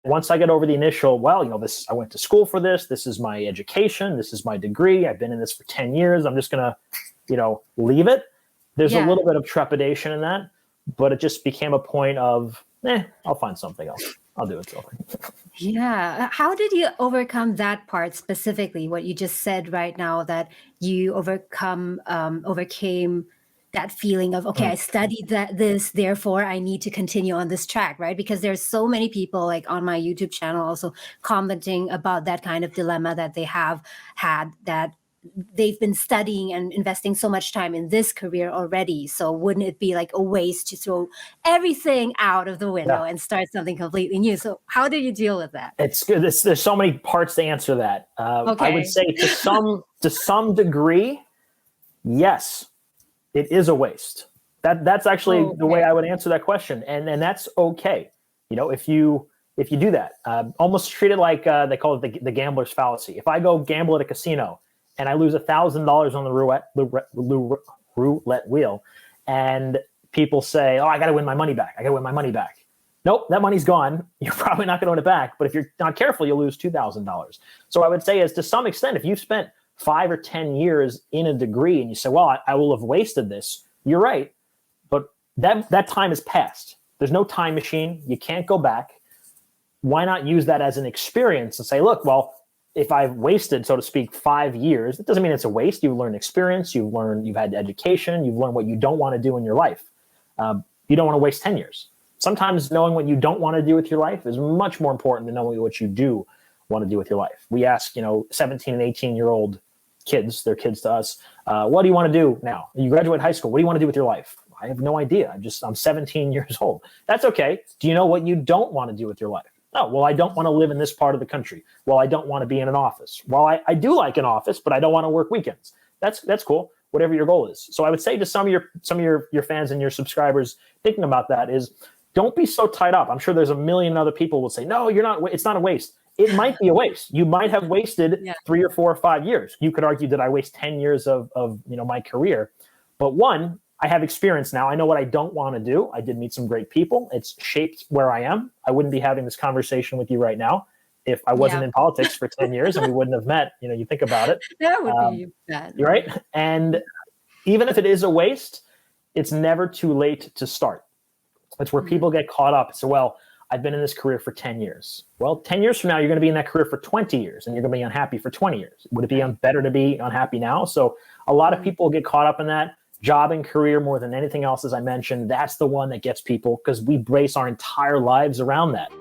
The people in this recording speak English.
once I get over the initial, well, this, I went to school for this. This is my education. This is my degree. I've been in this for 10 years. I'm just going to, leave it. There's a little bit of trepidation in that, but it just became a point of, I'll find something else. I'll do it. Yeah. How did you overcome that part specifically? What you just said right now, that you overcame that feeling of, okay, I studied this, therefore I need to continue on this track, right? Because there's so many people like on my YouTube channel also commenting about that kind of dilemma that they have had, that they've been studying and investing so much time in this career already. So wouldn't it be like a waste to throw everything out of the window and start something completely new? So how do you deal with that? It's good. There's so many parts to answer that. I would say to some degree, yes, it is a waste. That's actually the way I would answer that question. And that's okay. If you do that, almost treat it like they call it the gambler's fallacy. If I go gamble at a casino and I lose $1,000 on the roulette wheel, and people say, "Oh, I got to win my money back. I got to win my money back." Nope, that money's gone. You're probably not going to win it back. But if you're not careful, you'll lose $2,000. So I would say, is to some extent, if you've spent 5 or 10 years in a degree and you say, well, I will have wasted this, you're right. But that time has passed. There's no time machine. You can't go back. Why not use that as an experience and say, look, well, if I've wasted, so to speak, 5 years, it doesn't mean it's a waste. You've learned experience. You've had education. You've learned what you don't want to do in your life. You don't want to waste 10 years. Sometimes knowing what you don't want to do with your life is much more important than knowing what you do want to do with your life. We ask, 17 and 18-year-old kids, they're kids to us, what do you want to do now? You graduate high school. What do you want to do with your life? I have no idea. I'm 17 years old. That's okay. Do you know what you don't want to do with your life? Oh, well, I don't want to live in this part of the country. Well, I don't want to be in an office. Well, I do like an office, but I don't want to work weekends. That's cool. Whatever your goal is. So I would say to some of your fans and your subscribers thinking about that is, don't be so tied up. I'm sure there's a million other people will say, no, you're not. It's not a waste. It might be a waste. You might have wasted 3 or 4 or 5 years. You could argue that I waste 10 years of my career. But one, I have experience now. I know what I don't want to do. I did meet some great people. It's shaped where I am. I wouldn't be having this conversation with you right now if I wasn't in politics for 10 years and we wouldn't have met. You think about it. That would be bad. You're right. And even if it is a waste, it's never too late to start. It's where people get caught up. So, well, I've been in this career for 10 years. Well, 10 years from now, you're going to be in that career for 20 years and you're going to be unhappy for 20 years. Would it be better to be unhappy now? So a lot of people get caught up in that. Job and career more than anything else, as I mentioned, that's the one that gets people because we brace our entire lives around that.